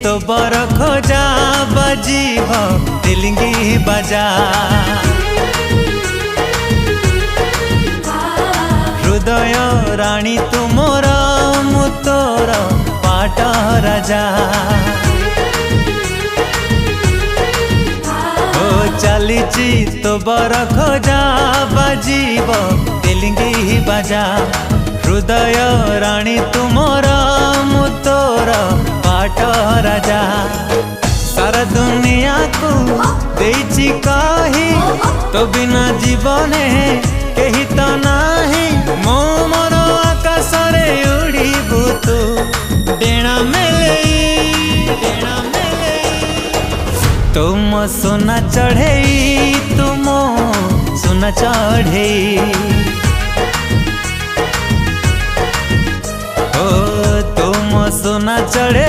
तो बर खोजा बजीब तिलिंगी बजा हृदय राणी तुमोर मु तोर पाट राजा ओ चलीची तो बर खोजा बजीब तिलिंगी बजा हृदय राणी तुमोर मु तोर पाट राजा सारा दुनिया को देची कही तो बिना जीवने कही तो नाही मो मोर आकाश रे उड़ीबू तू डेणा मेले तुम सोना चढ़े तुम सोना चढ़े ओ तुम सोना चढ़े